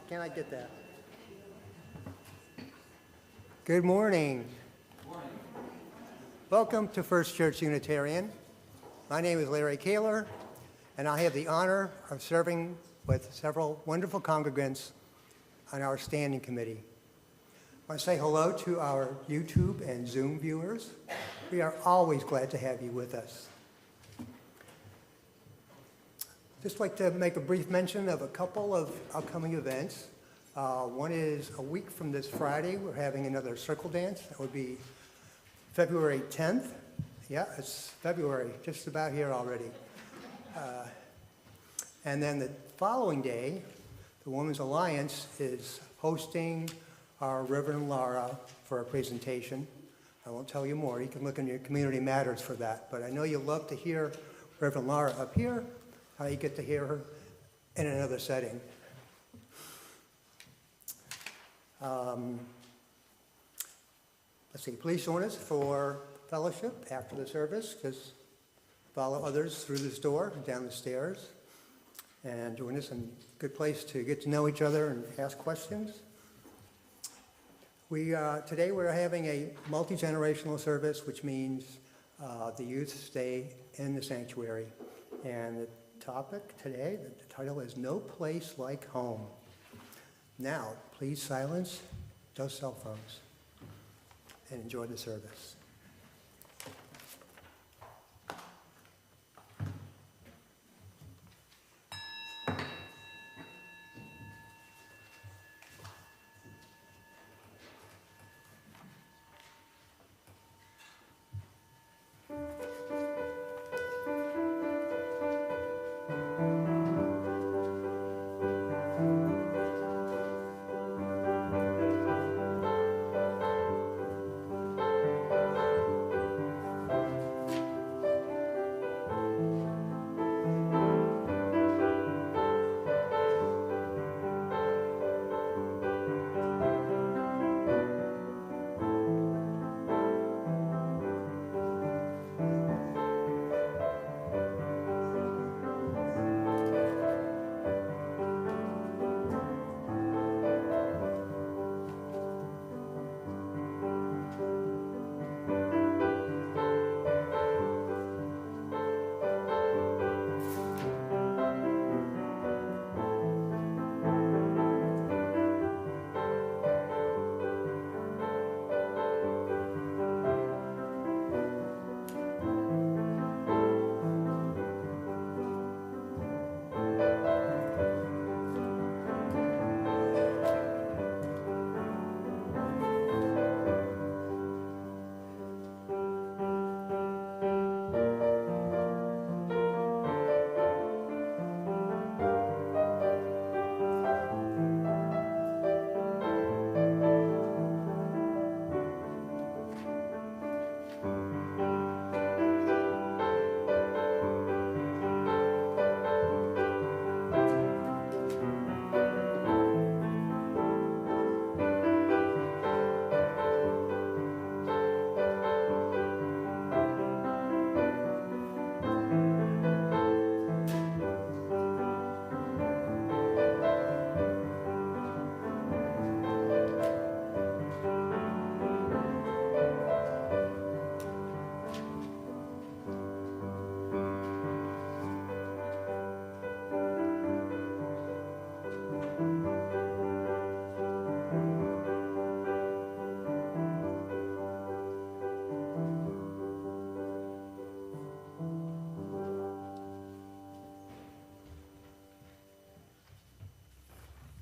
Can I get that? Good morning. Welcome to First Church Unitarian. My name is Larry Kaler, and I have the honor of serving with several wonderful congregants on our standing committee. I want to say hello to our YouTube and Zoom viewers. We are always glad to have you with us. Just like to make a brief mention of a couple of upcoming events. One is a week from this Friday, we're having another circle dance. That would be February 10th. Yeah, it's February, just about here already. And then the following day, the Women's Alliance is hosting our Reverend Laura for a presentation. I won't tell you more. You can look in your Community Matters for that. But I know you love to hear Reverend Laura up here. You get to hear her in another setting. Let's see, please join us for fellowship after the service. Just follow others through this door and down the stairs. And join us in a good place to get to know each other and ask questions. Today we're having a multi-generational service, which means the youth stay in the sanctuary. And the topic today, the title is No Place Like Home. Now, please silence those cell phones and enjoy the service.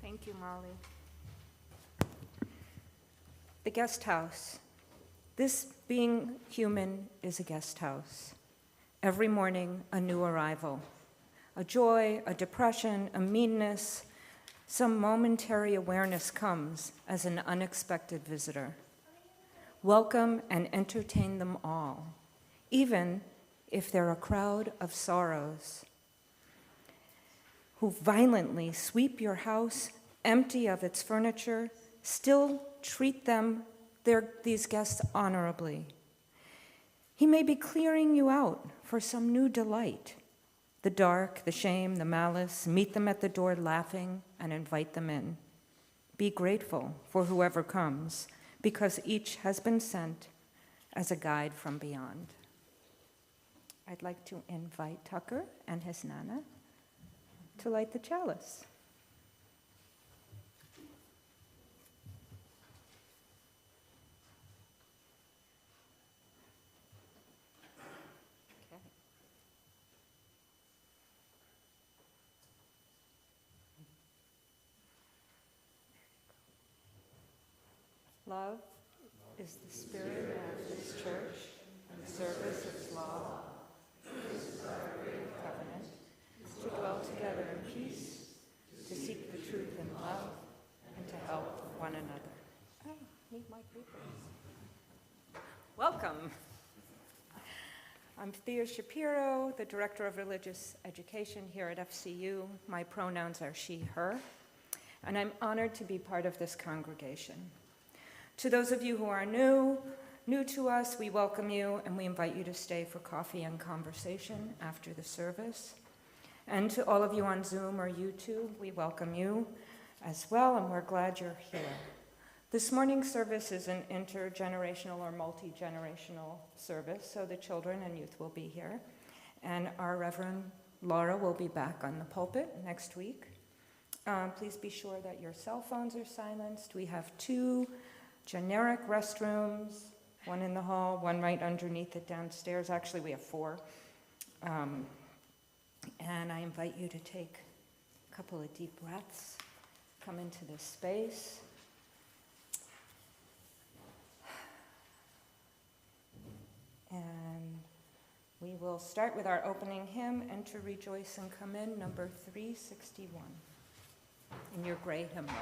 Thank you, Molly. The guest house. This being human is a guest house. Every morning, a new arrival. A joy, a depression, a meanness, some momentary awareness comes as an unexpected visitor. Welcome and entertain them all, even if they're a crowd of sorrows who violently sweep your house empty of its furniture, still treat these guests honorably. He may be clearing you out for some new delight. The dark, the shame, the malice, meet them at the door laughing and invite them in. Be grateful for whoever comes, because each has been sent as a guide from beyond. I'd like to invite Tucker and his Nana to light the chalice. Okay. Love is the spirit of this church, and service its law. This is our great covenant, to dwell together in peace, to seek the truth in love, and to help one another. I need my papers. Welcome. I'm Thea Shapiro, the Director of Religious Education here at FCU. My pronouns are she, her, and I'm honored to be part of this congregation. To those of you who are new to us, we welcome you and we invite you to stay for coffee and conversation after the service. And to all of you on Zoom or YouTube, we welcome you as well, and we're glad you're here. This morning's service is an intergenerational or multi-generational service, so the children and youth will be here. And our Reverend Laura will be back on the pulpit next week. Please be sure that your cell phones are silenced. We have 2 generic restrooms, one in the hall, one right underneath it downstairs. Actually, we have 4. And I invite you to take a couple of deep breaths, come into this space. And we will start with our opening hymn, Enter, Rejoice, and Come In, number 361, in your gray hymnal.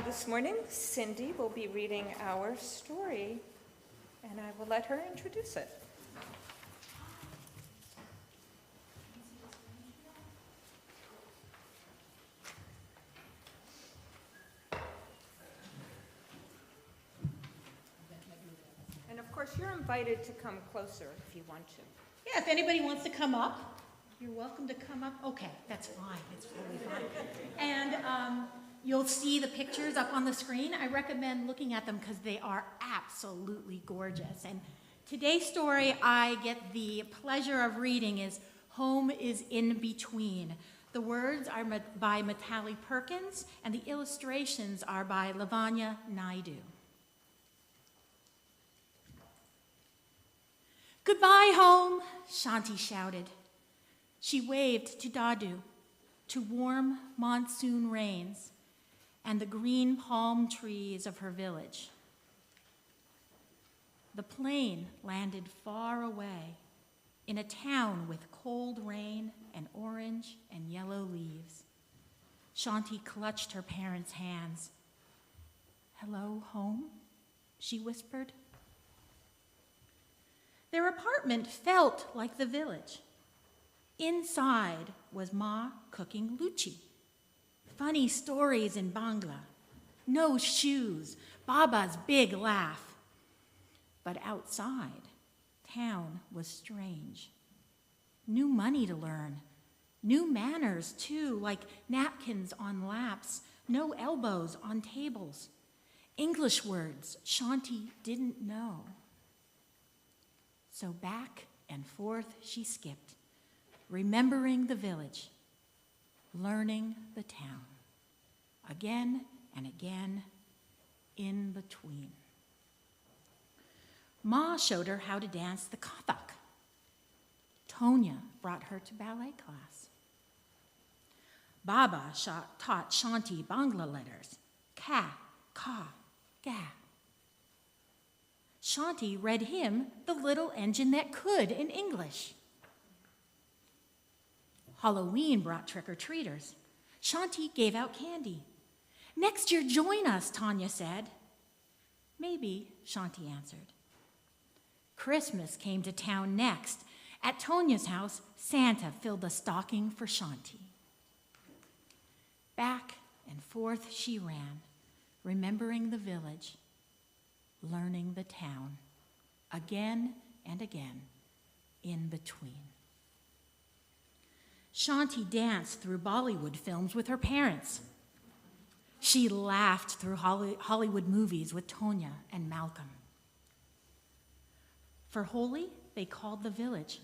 This morning, Cindy will be reading our story, and I will let her introduce it. And of course, you're invited to come closer if you want to. Yeah, if anybody wants to come up, you're welcome to come up. Okay, that's fine. It's totally fine. And you'll see the pictures up on the screen. I recommend looking at them because they are absolutely gorgeous. And today's story I get the pleasure of reading is Home is in Between. The words are by Matali Perkins, and the illustrations are by Lavanya Naidu. Goodbye, home, Shanti shouted. She waved to Dadu, to warm monsoon rains and the green palm trees of her village. The plane landed far away in a town with cold rain and orange and yellow leaves. Shanti clutched her parents' hands. "Hello, home?" she whispered. Their apartment felt like the village. Inside was Ma cooking luchi. Funny stories in Bangla. No shoes. Baba's big laugh. But outside, town was strange. New money to learn. New manners, too, like napkins on laps, no elbows on tables. English words Shanti didn't know. So back and forth she skipped, remembering the village, learning the town, again and again, in between. Ma showed her how to dance the Kathak. Tonya brought her to ballet class. Baba taught Shanti Bangla letters, ka, ka, ga. Shanti read him The Little Engine That Could in English. Halloween brought trick-or-treaters. Shanti gave out candy. Next year, join us, Tanya said. Maybe, Shanti answered. Christmas came to town next. At Tonya's house, Santa filled the stocking for Shanti. Back and forth she ran, remembering the village, learning the town, again and again, in between. Shanti danced through Bollywood films with her parents. She laughed through Hollywood movies with Tonya and Malcolm. For Holi, they called the village.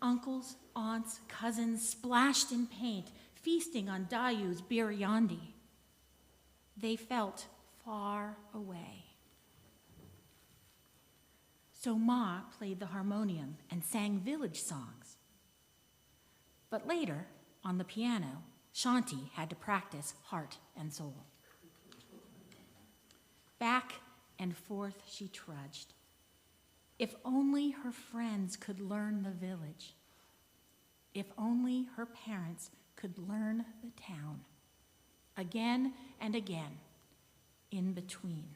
Uncles, aunts, cousins splashed in paint, feasting on Dayu's biryani. They felt far away. So Ma played the harmonium and sang village songs. But later, on the piano, Shanti had to practice heart and soul. Back and forth she trudged. If only her friends could learn the village. If only her parents could learn the town. Again and again, in between.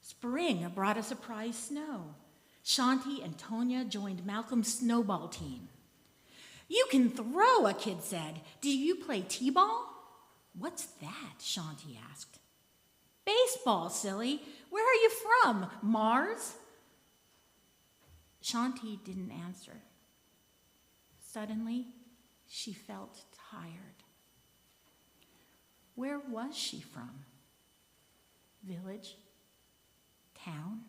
Spring brought a surprise snow. Shanti and Tonya joined Malcolm's snowball team. You can throw, a kid said. Do you play t-ball? What's that? Shanti asked. Baseball, silly. Where are you from? Mars? Shanti didn't answer. Suddenly, she felt tired. Where was she from? Village? Town?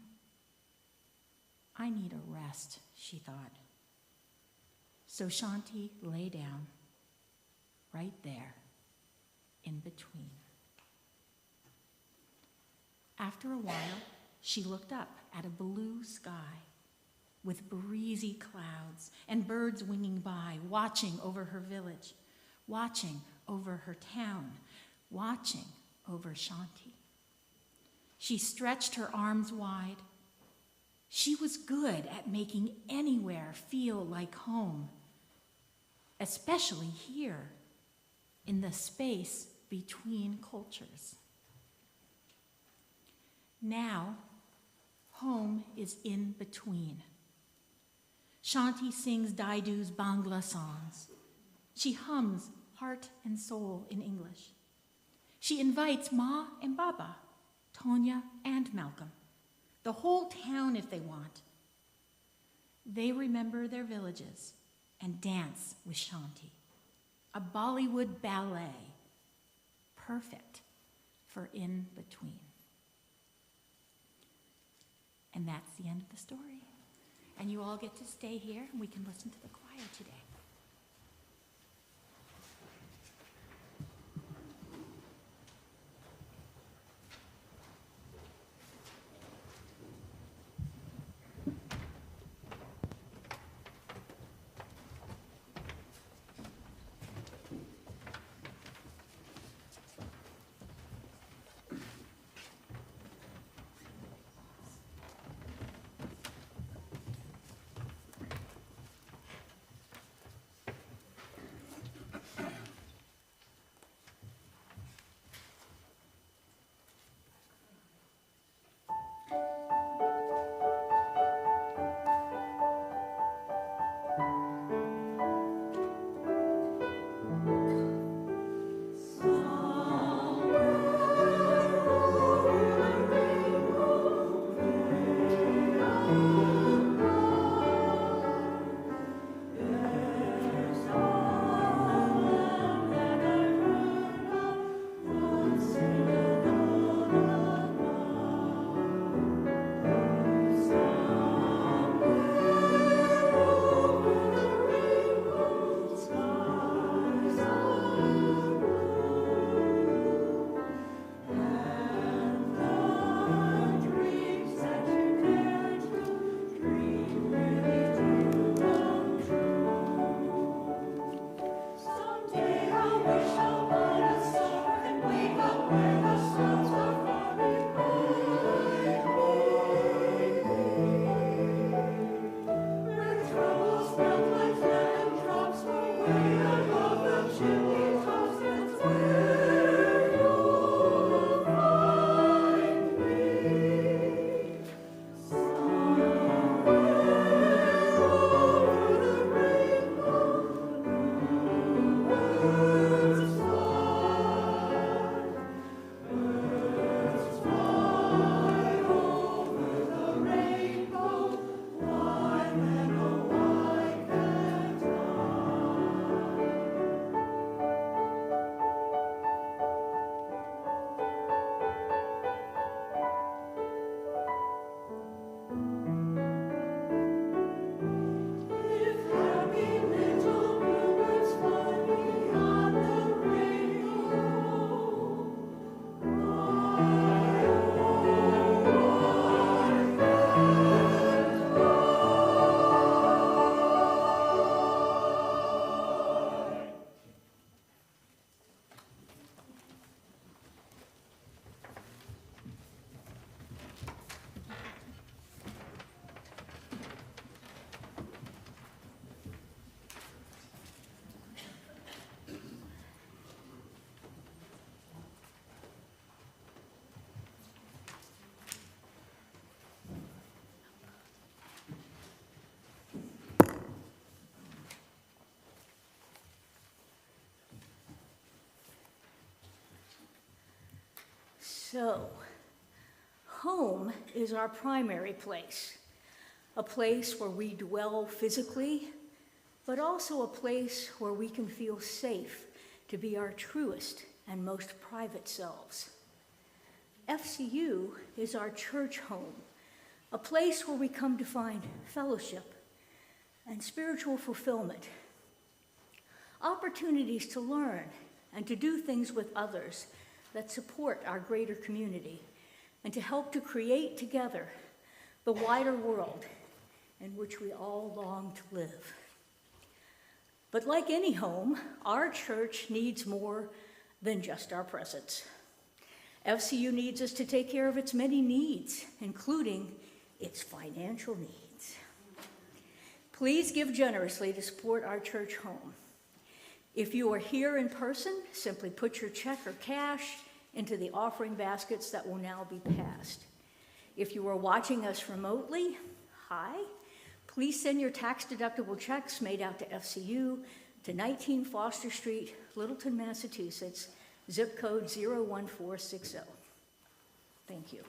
I need a rest, she thought. So Shanti lay down, right there, in between. After a while, she looked up at a blue sky with breezy clouds and birds winging by, watching over her village, watching over her town, watching over Shanti. She stretched her arms wide. She was good at making anywhere feel like home, especially here in the space between cultures. Now, home is in between. Shanti sings Daidu's Bangla songs. She hums heart and soul in English. She invites Ma and Baba, Tonya and Malcolm, the whole town if they want. They remember their villages and dance with Shanti, a Bollywood ballet, perfect for in between. And that's the end of the story. And you all get to stay here and we can listen to the choir today. So, home is our primary place, a place where we dwell physically, but also a place where we can feel safe to be our truest and most private selves. FCU is our church home, a place where we come to find fellowship and spiritual fulfillment, opportunities to learn and to do things with others that support our greater community, and to help to create together the wider world in which we all long to live. But like any home, our church needs more than just our presence. FCU needs us to take care of its many needs, including its financial needs. Please give generously to support our church home. If you are here in person, simply put your check or cash into the offering baskets that will now be passed. If you are watching us remotely, hi. Please send your tax-deductible checks made out to FCU to 19 Foster Street, Littleton, Massachusetts, zip code 01460. Thank you.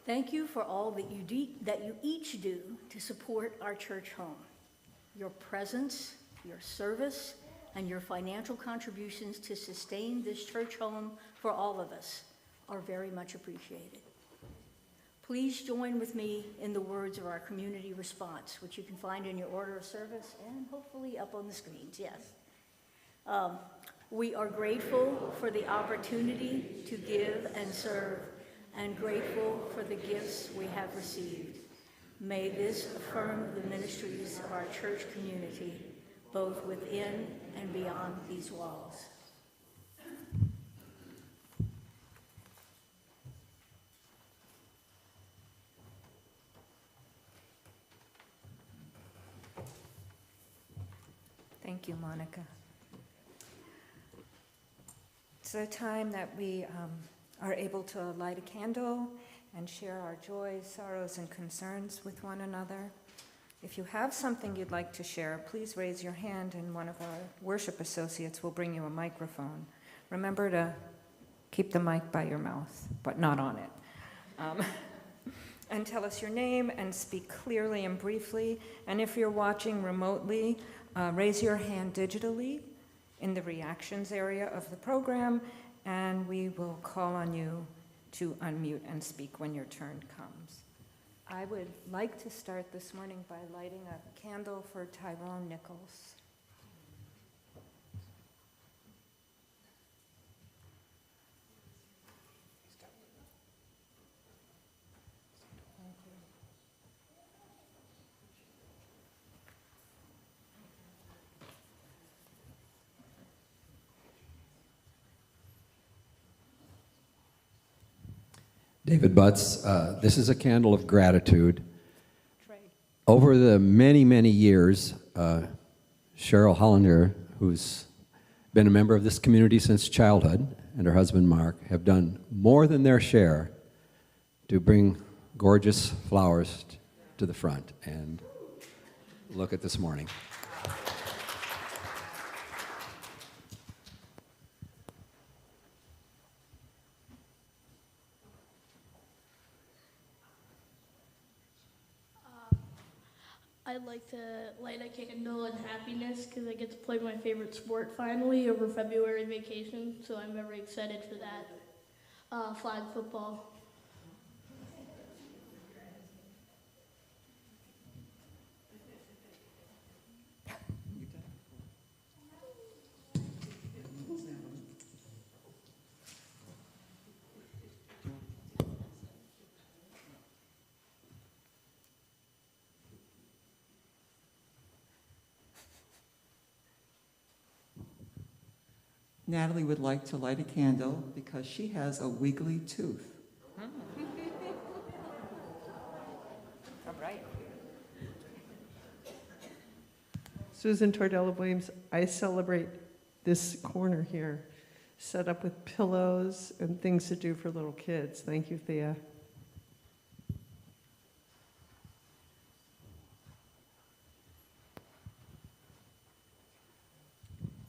Thank you for all that you each do to support our church home. Your presence, your service, and your financial contributions to sustain this church home for all of us are very much appreciated. Please join with me in the words of our community response, which you can find in your order of service and hopefully up on the screens, yes. We are grateful for the opportunity to give and serve, and grateful for the gifts we have received. May this affirm the ministries of our church community, both within and beyond these walls. Thank you, Monica. It's a time that we are able to light a candle and share our joys, sorrows, and concerns with one another. If you have something you'd like to share, please raise your hand and one of our worship associates will bring you a microphone. Remember to keep the mic by your mouth, but not on it. And tell us your name and speak clearly and briefly. And if you're watching remotely, raise your hand digitally in the reactions area of the program, and we will call on you to unmute and speak when your turn comes. I would like to start this morning by lighting a candle for Tyrone Nichols. David Butts, this is a candle of gratitude. Over the many, many years, Cheryl Hollander, who's been a member of this community since childhood, and her husband Mark, have done more than their share to bring gorgeous flowers to the front. And look at this morning. I'd like to light a candle in happiness because I get to play my favorite sport finally over February vacation, so I'm very excited for that. Flag football. Natalie would like to light a candle because she has a wiggly tooth. All right. Susan Tordella Williams, I celebrate this corner here, set up with pillows and things to do for little kids. Thank you, Thea.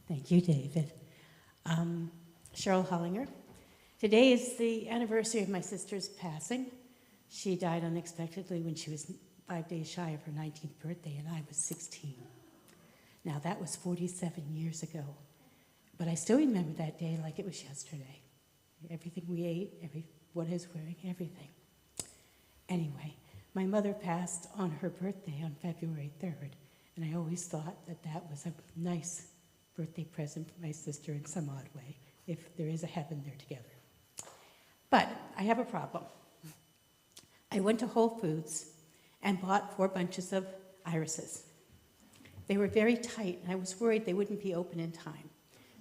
Thank you, David. Cheryl Hollinger. Today is the anniversary of my sister's passing. She died unexpectedly when she was 5 days shy of her 19th birthday, and I was 16. Now, that was 47 years ago, but I still remember that day like it was yesterday. Everything we ate, what I was wearing, everything. Anyway, my mother passed on her birthday on February 3rd, and I always thought that that was a nice birthday present for my sister in some odd way, if there is a heaven there together. But I have a problem. I went to Whole Foods and bought 4 bunches of irises. They were very tight, and I was worried they wouldn't be open in time.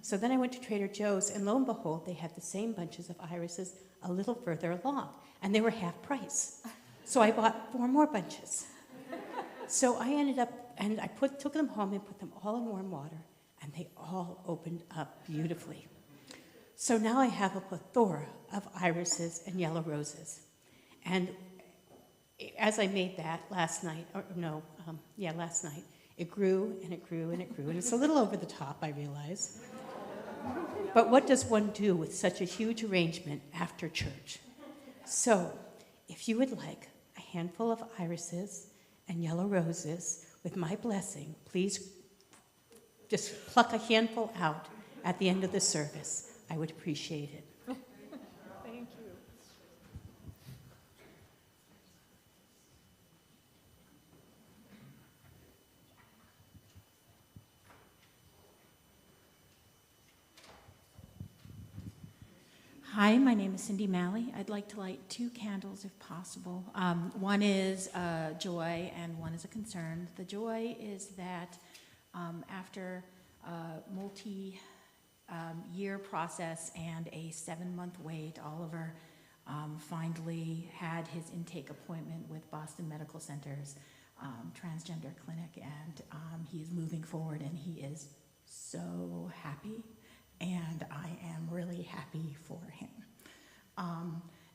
So then I went to Trader Joe's, and lo and behold, they had the same bunches of irises a little further along, and they were half price. So I bought 4 more bunches. So I ended up, and I took them home and put them all in warm water, and they all opened up beautifully. So now I have a plethora of irises and yellow roses. And as I made that last night, last night, it grew and it grew and it grew. And it's a little over the top, I realize. But what does one do with such a huge arrangement after church? So if you would like a handful of irises and yellow roses with my blessing, please just pluck a handful out at the end of the service. I would appreciate it. Thank you. Hi, my name is Cindy Malley. I'd like to light 2 candles if possible. One is a joy and one is a concern. The joy is that after a multi-year process and a 7-month wait, Oliver finally had his intake appointment with Boston Medical Center's transgender clinic, and he is moving forward, and he is so happy, and I am really happy for him.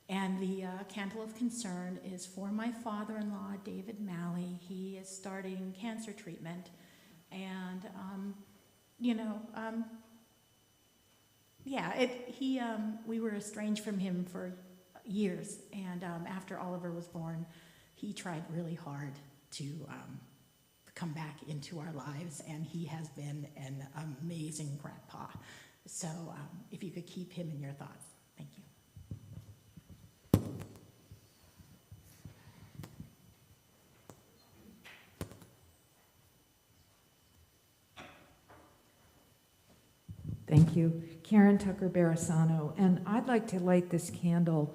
And the candle of concern is for my father-in-law, David Malley. He is starting cancer treatment, and we were estranged from him for years, and after Oliver was born, he tried really hard to come back into our lives, and he has been an amazing grandpa. So if you could keep him in your thoughts, thank you. Thank you. Karen Tucker Barasano, and I'd like to light this candle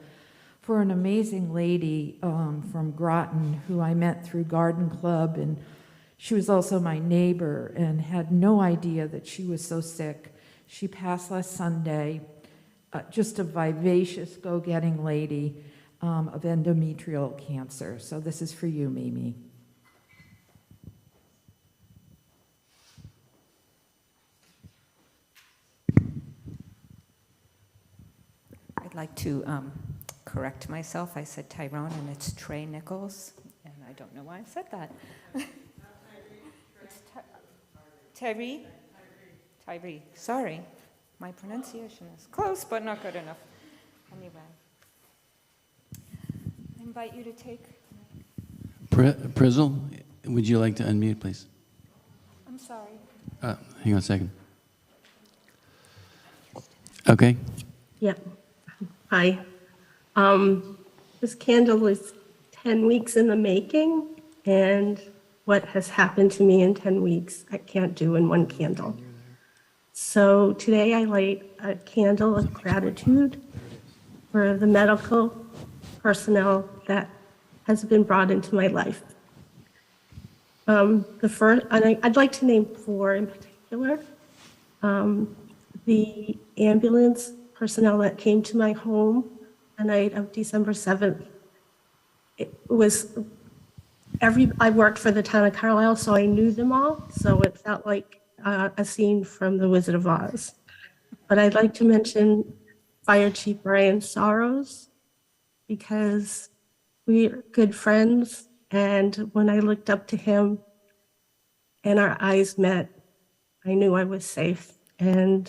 for an amazing lady from Groton who I met through Garden Club, and she was also my neighbor and had no idea that she was so sick. She passed last Sunday, just a vivacious, go-getting lady of endometrial cancer. So this is for you, Mimi. I'd like to correct myself. I said Tyrone, and it's Trey Nichols, and I don't know why I said that. It's Tyree? Tyree. Sorry. My pronunciation is close, but not good enough. Anyway. I invite you to take... Prizzle, would you like to unmute, please? I'm sorry. Hang on a second. Okay. Yeah. Hi. This candle is 10 weeks in the making, and what has happened to me in 10 weeks, I can't do in one candle. So today I light a candle of gratitude for the medical personnel that has been brought into my life. I'd like to name 4 in particular. The ambulance personnel that came to my home the night of December 7th. I worked for the town of Carlisle, so I knew them all, so it felt like a scene from The Wizard of Oz. But I'd like to mention Fire Chief Brian Sorrows, because we are good friends, and when I looked up to him and our eyes met, I knew I was safe, and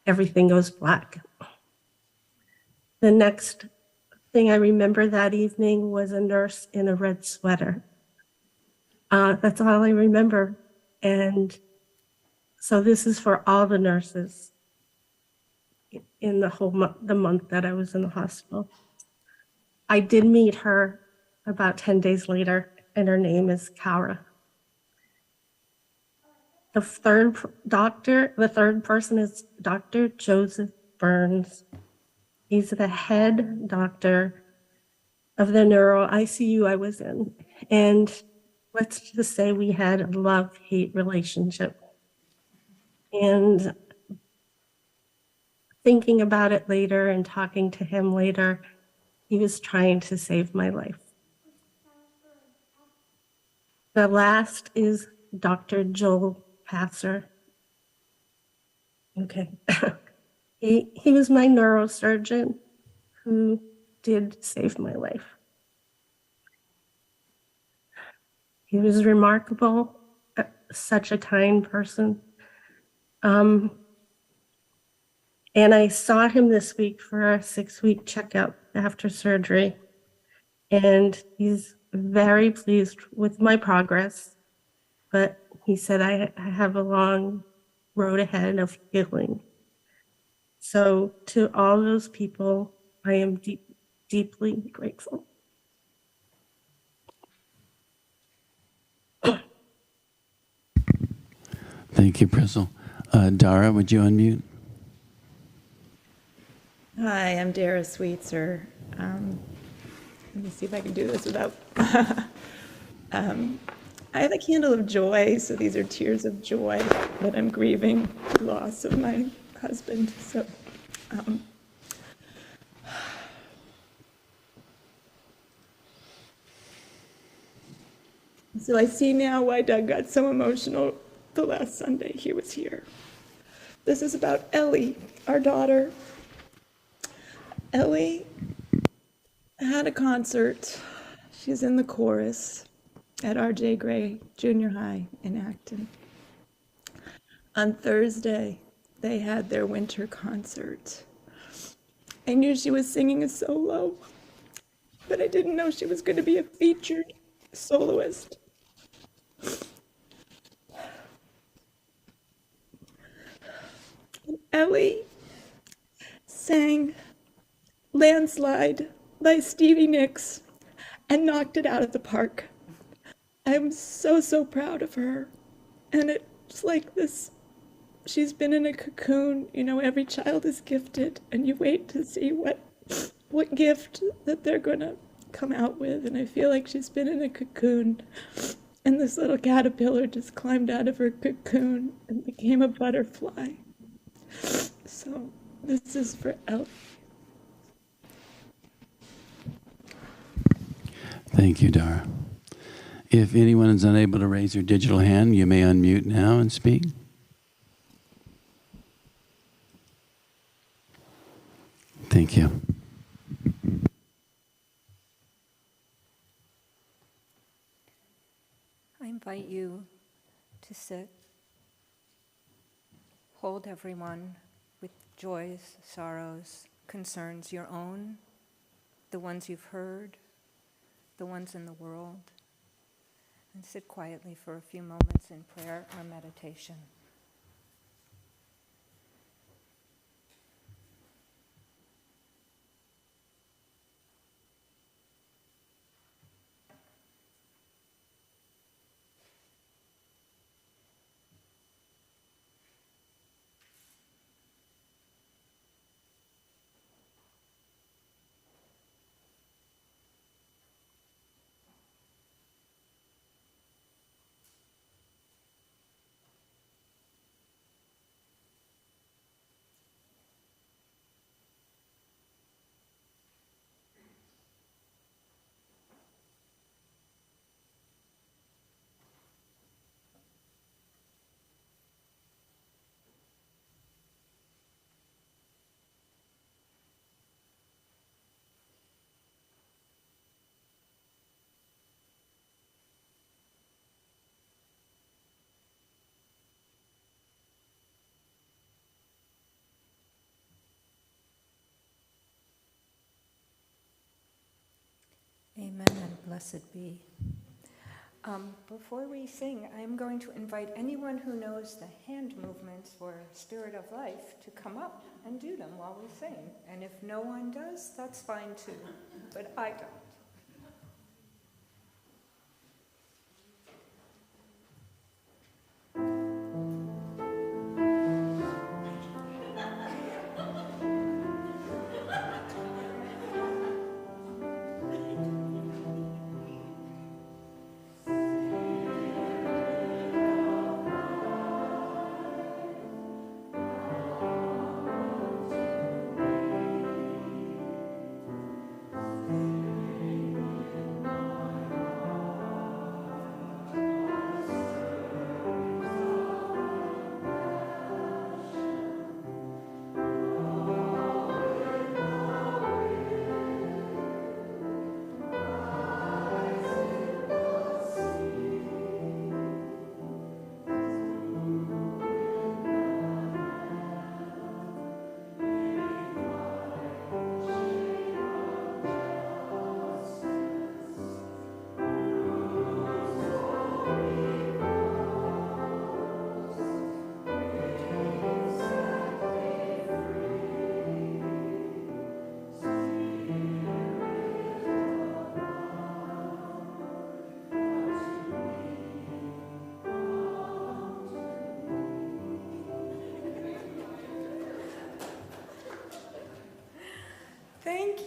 everything goes black. The next thing I remember that evening was a nurse in a red sweater. That's all I remember. And so this is for all the nurses in the month that I was in the hospital. I did meet her about 10 days later, and her name is Kara. The third person is Dr. Joseph Burns. He's the head doctor of the neuro ICU I was in. And let's just say we had a love-hate relationship. And thinking about it later and talking to him later, he was trying to save my life. The last is Dr. Joel Passer. Okay. He was my neurosurgeon who did save my life. He was remarkable, such a kind person. And I saw him this week for a 6-week checkup after surgery. And he's very pleased with my progress. But he said I have a long road ahead of healing. So to all those people, I am deeply grateful. Thank you, Prizzle. Dara, would you unmute? Hi, I'm Dara Sweetser. Let me see if I can do this without. I have a candle of joy, so these are tears of joy that I'm grieving the loss of my husband. So I see now why Doug got so emotional the last Sunday he was here. This is about Ellie, our daughter. Ellie had a concert. She's in the chorus at R.J. Gray Junior High in Acton. On Thursday, they had their winter concert. I knew she was singing a solo, but I didn't know she was going to be a featured soloist. And Ellie sang Landslide by Stevie Nicks and knocked it out of the park. I'm so, so proud of her. And it's like this, she's been in a cocoon. You know, every child is gifted, and you wait to see what gift that they're going to come out with. And I feel like she's been in a cocoon, and this little caterpillar just climbed out of her cocoon and became a butterfly. So this is for Ellie. Thank you, Dara. If anyone is unable to raise their digital hand, you may unmute now and speak. Thank you. I invite you to sit, hold everyone with joys, sorrows, concerns, your own, the ones you've heard, the ones in the world, and sit quietly for a few moments in prayer or meditation. Amen and blessed be. Before we sing, I'm going to invite anyone who knows the hand movements for Spirit of Life to come up and do them while we sing. And if no one does, that's fine too, but I don't.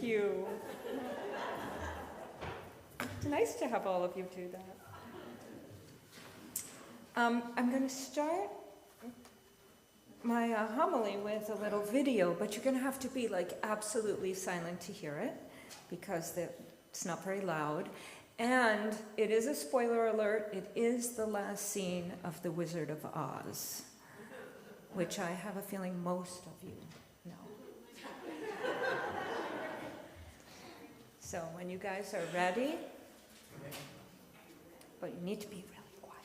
Thank you. It's nice to have all of you do that. I'm going to start my homily with a little video, but you're going to have to be like absolutely silent to hear it because it's not very loud. And it is a spoiler alert. It is the last scene of The Wizard of Oz, which I have a feeling most of you know. So when you guys are ready, but you need to be really quiet.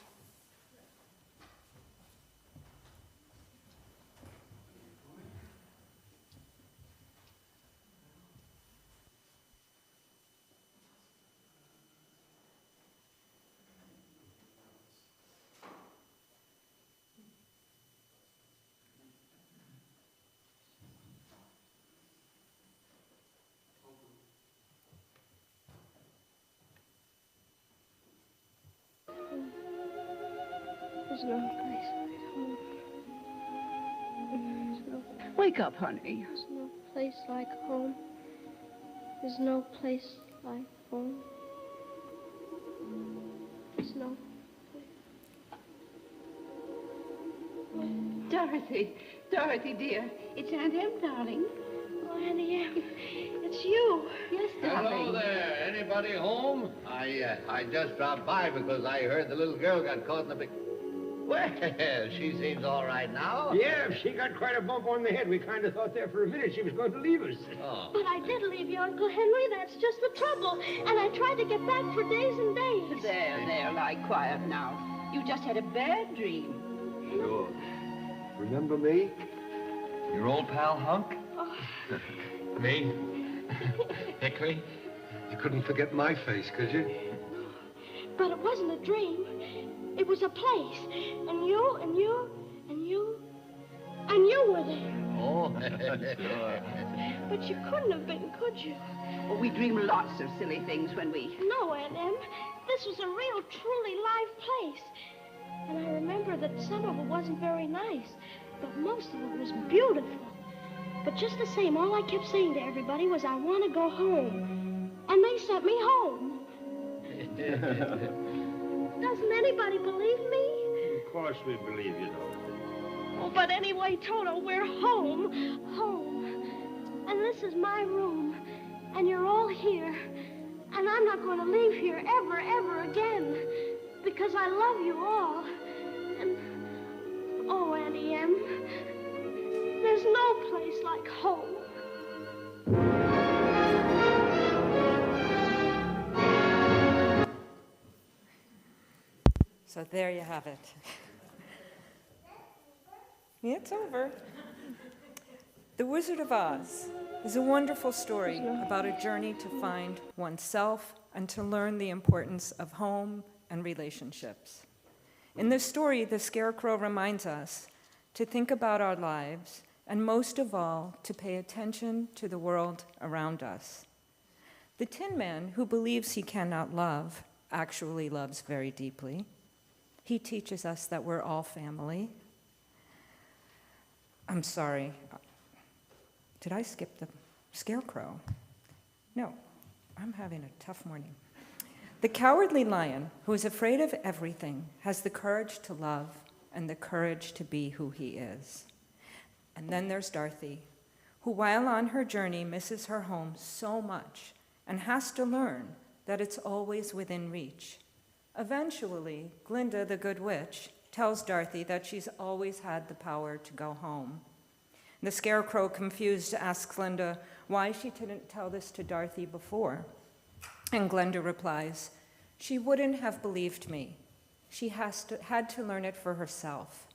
There's no place like home. Wake up, honey. There's no place like home. There's no place like home. There's no Dorothy, dear. It's Aunt Em, darling. Oh, Auntie Em, it's you. Yes, darling. Hello there. Anybody home? I just dropped by because I heard the little girl got caught in a big... Well, she seems all right now. Yeah, she got quite a bump on the head. We kind of thought there for a minute she was going to leave us. Oh. But I did leave you, Uncle Henry. That's just the trouble. And I tried to get back for days and days. There, lie quiet now. You just had a bad dream. Sure. Remember me? Your old pal, Hunk? Oh. Me? Hickory? You couldn't forget my face, could you? But it wasn't a dream. It was a place. And you, and you, and you, and you were there. Oh, sure. But you couldn't have been, could you? Well, we dream lots of silly things when we... No, Aunt Em. This was a real, truly live place. And I remember that some of it wasn't very nice, but most of it was beautiful. But just the same, all I kept saying to everybody was, I want to go home. And they sent me home. Doesn't anybody believe me? Of course we believe you, Dorothy. Oh, but anyway, Toto, we're home. Home. And this is my room. And you're all here. And I'm not going to leave here ever, ever again. Because I love you all. And, oh, Auntie Em, there's no place like home. So there you have it. It's over. The Wizard of Oz is a wonderful story about a journey to find oneself and to learn the importance of home and relationships. In this story, the Scarecrow reminds us to think about our lives and most of all, to pay attention to the world around us. The Tin Man, who believes he cannot love, actually loves very deeply. He teaches us that we're all family. I'm sorry. Did I skip the Scarecrow? No, I'm having a tough morning. The Cowardly Lion, who is afraid of everything, has the courage to love and the courage to be who he is. And then there's Dorothy, who while on her journey misses her home so much and has to learn that it's always within reach. Eventually, Glinda, the Good Witch, tells Dorothy that she's always had the power to go home. The Scarecrow, confused, asks Glinda why she didn't tell this to Dorothy before. And Glinda replies, she wouldn't have believed me. She had to learn it for herself.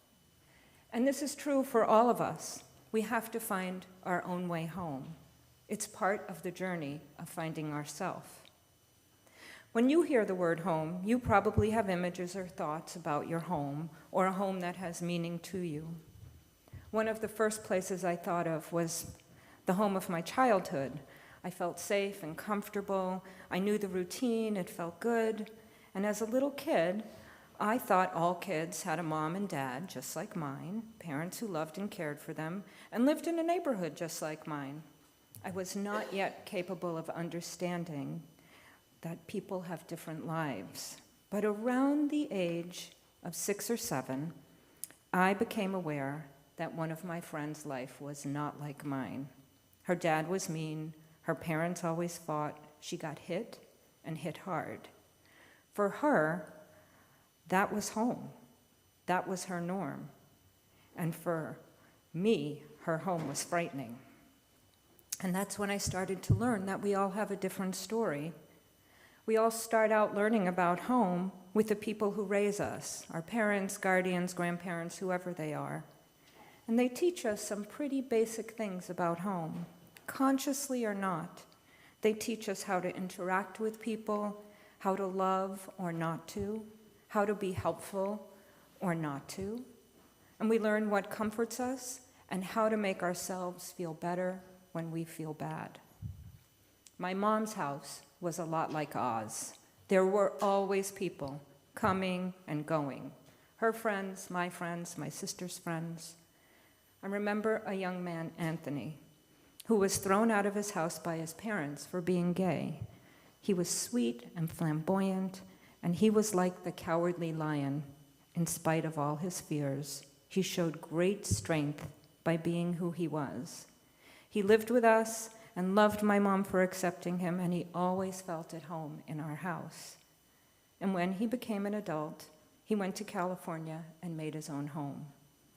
And this is true for all of us. We have to find our own way home. It's part of the journey of finding ourselves. When you hear the word home, you probably have images or thoughts about your home or a home that has meaning to you. One of the first places I thought of was the home of my childhood. I felt safe and comfortable. I knew the routine. It felt good. And as a little kid, I thought all kids had a mom and dad just like mine, parents who loved and cared for them, and lived in a neighborhood just like mine. I was not yet capable of understanding that people have different lives. But around the age of 6 or 7, I became aware that one of my friends' life was not like mine. Her dad was mean, her parents always fought, she got hit and hit hard. For her, that was home. That was her norm. And for me, her home was frightening. And that's when I started to learn that we all have a different story. We all start out learning about home with the people who raise us, our parents, guardians, grandparents, whoever they are. And they teach us some pretty basic things about home, consciously or not. They teach us how to interact with people, how to love or not to, how to be helpful or not to. And we learn what comforts us and how to make ourselves feel better when we feel bad. My mom's house was a lot like Oz. There were always people coming and going. Her friends, my sister's friends. I remember a young man, Anthony, who was thrown out of his house by his parents for being gay. He was sweet and flamboyant, and he was like the cowardly lion. In spite of all his fears, he showed great strength by being who he was. He lived with us and loved my mom for accepting him, and he always felt at home in our house. And when he became an adult, he went to California and made his own home,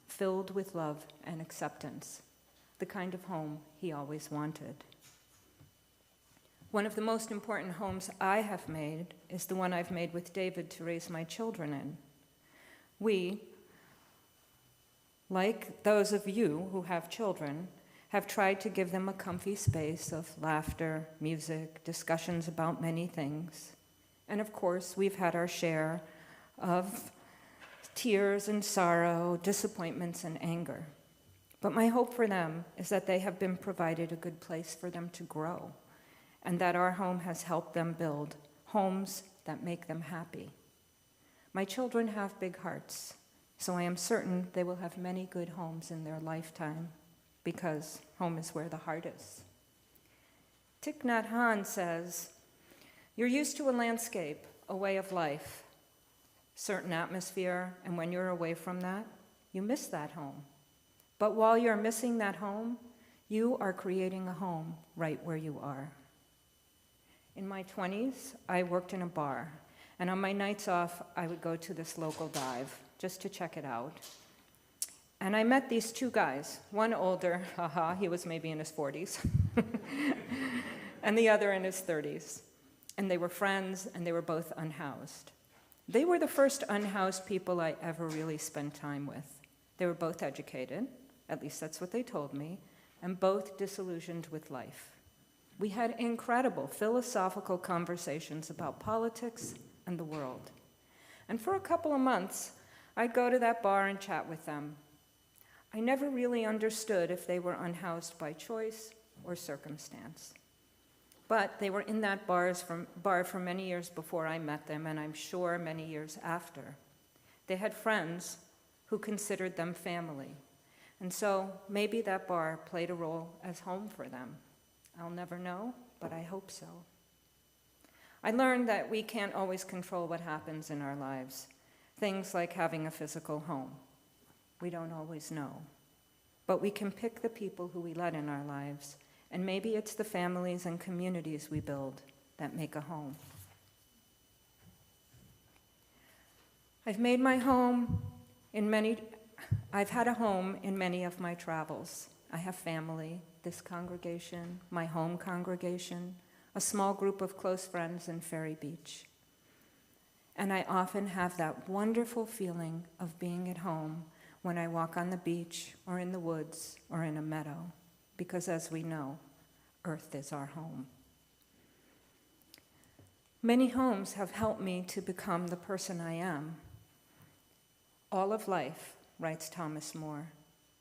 filled with love and acceptance, the kind of home he always wanted. One of the most important homes I have made is the one I've made with David to raise my children in. We, like those of you who have children, have tried to give them a comfy space of laughter, music, discussions about many things. And of course, we've had our share of tears and sorrow, disappointments and anger. But my hope for them is that they have been provided a good place for them to grow, and that our home has helped them build homes that make them happy. My children have big hearts, so I am certain they will have many good homes in their lifetime, because home is where the heart is. Thich Nhat Hanh says, "You're used to a landscape, a way of life, certain atmosphere, and when you're away from that, you miss that home. But while you're missing that home, you are creating a home right where you are." In my 20s, I worked in a bar, and on my nights off, I would go to this local dive just to check it out. And I met these two guys, one older, he was maybe in his 40s, and the other in his 30s. And they were friends, and they were both unhoused. They were the first unhoused people I ever really spent time with. They were both educated, at least that's what they told me, and both disillusioned with life. We had incredible philosophical conversations about politics and the world. And for a couple of months, I'd go to that bar and chat with them. I never really understood if they were unhoused by choice or circumstance. But they were in that bar for many years before I met them, and I'm sure many years after. They had friends who considered them family. And so maybe that bar played a role as home for them. I'll never know, but I hope so. I learned that we can't always control what happens in our lives. Things like having a physical home. We don't always know. But we can pick the people who we let in our lives, and maybe it's the families and communities we build that make a home. I've had a home in many of my travels. I have family, this congregation, my home congregation, a small group of close friends in Ferry Beach. And I often have that wonderful feeling of being at home when I walk on the beach or in the woods or in a meadow, because as we know, Earth is our home. Many homes have helped me to become the person I am. All of life, writes Thomas More,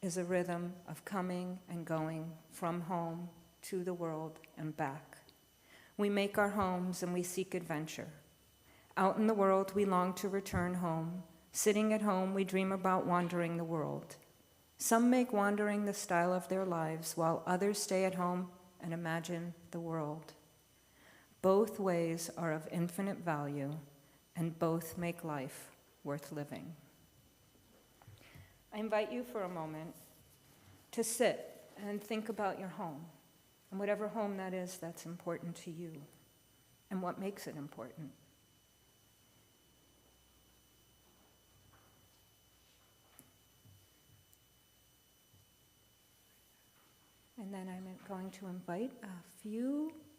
is a rhythm of coming and going from home to the world and back. We make our homes and we seek adventure. Out in the world, we long to return home. Sitting at home, we dream about wandering the world. Some make wandering the style of their lives, while others stay at home and imagine the world. Both ways are of infinite value, and both make life worth living. I invite you for a moment to sit and think about your home, and whatever home that is that's important to you, and what makes it important. And then I'm going to invite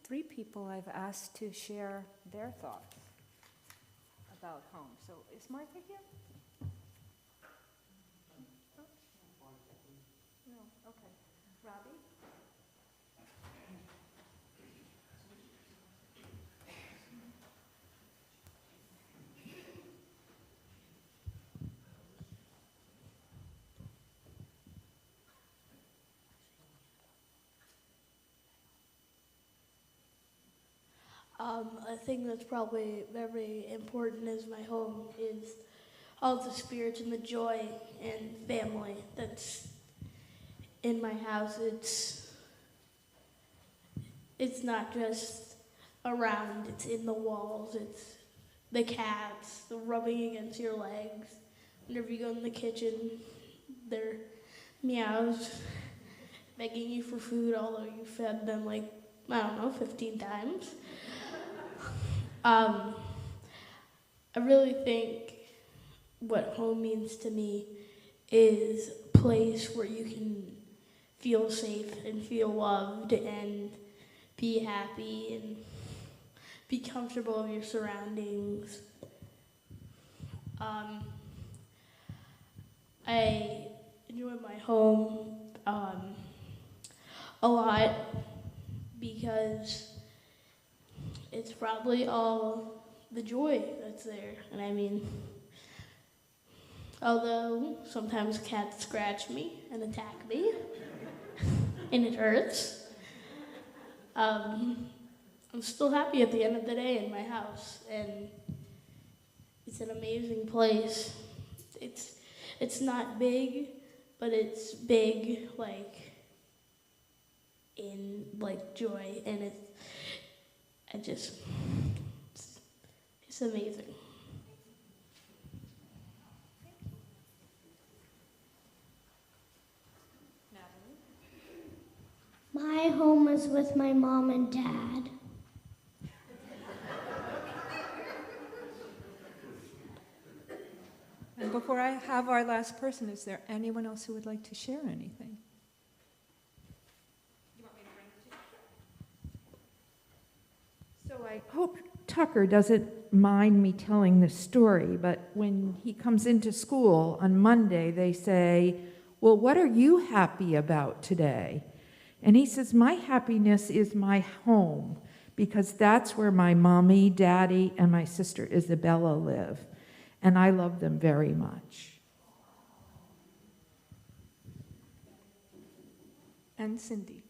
three people I've asked to share their thoughts about home. So is Martha here? No, okay. Robbie? A thing that's probably very important is my home is all the spirits and the joy and family that's in my house. It's not just around, it's in the walls, it's the cats, the rubbing against your legs. Whenever you go in the kitchen, they're meows, begging you for food, although you fed them 15 times. I really think what home means to me is a place where you can feel safe and feel loved and be happy and be comfortable in your surroundings. I enjoy my home a lot because it's probably all the joy that's there. And I mean, although sometimes cats scratch me and attack me, and it hurts, I'm still happy at the end of the day in my house, and it's an amazing place. It's not big, but it's big in joy, and it's amazing. My home is with my mom and dad. And before I have our last person, is there anyone else who would like to share anything? So I hope Tucker doesn't mind me telling this story, but when he comes into school on Monday, they say, "Well, what are you happy about today?" And he says, "My happiness is my home, because that's where my mommy, daddy, and my sister Isabella live, and I love them very much." And Cindy.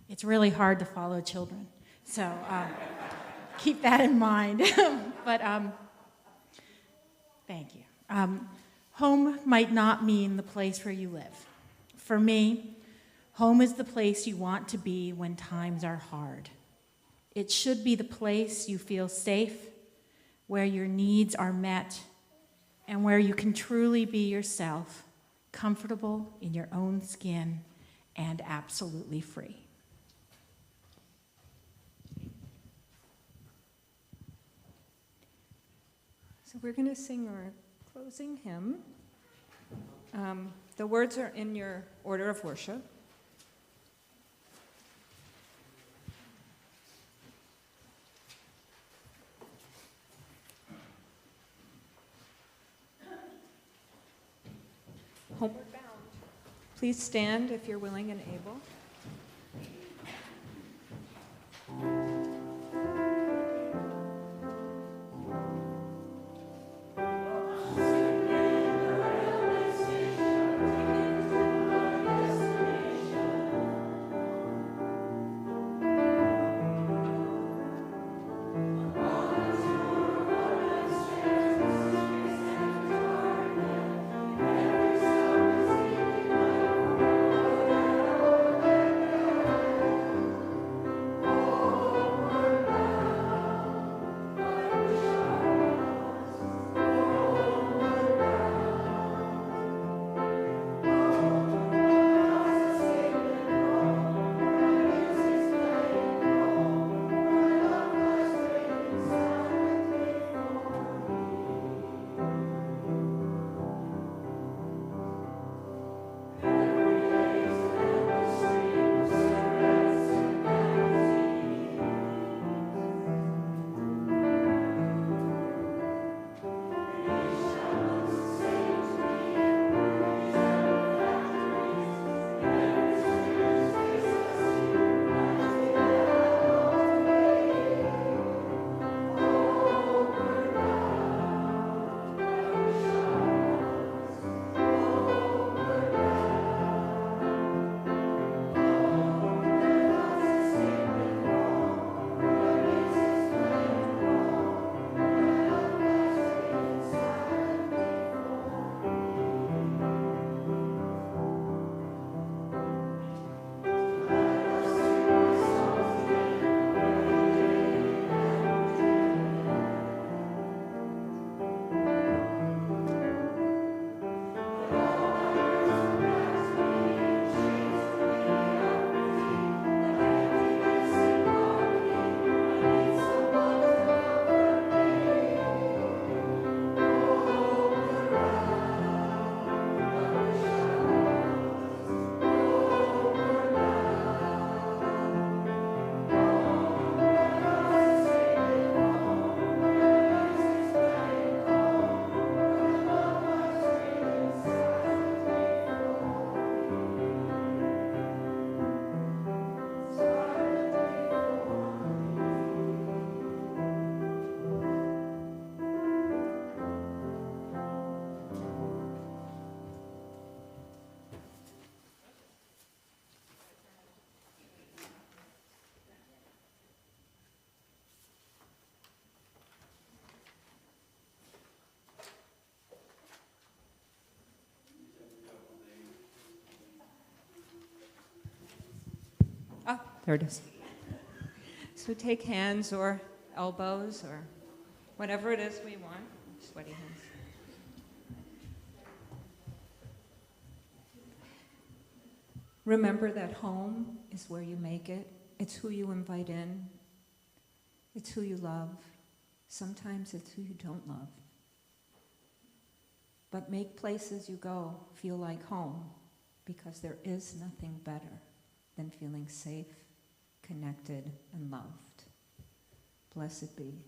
It's really hard to follow children, so keep that in mind. But thank you. Home might not mean the place where you live. For me, home is the place you want to be when times are hard. It should be the place you feel safe, where your needs are met, and where you can truly be yourself, comfortable in your own skin, and absolutely free. So we're going to sing our closing hymn. The words are in your order of worship. Homeward bound. Please stand if you're willing and able. There it is. So take hands or elbows or whatever it is we want. Sweaty hands. Remember that home is where you make it. It's who you invite in. It's who you love. Sometimes it's who you don't love. But make places you go feel like home, because there is nothing better than feeling safe, connected, and loved. Blessed be.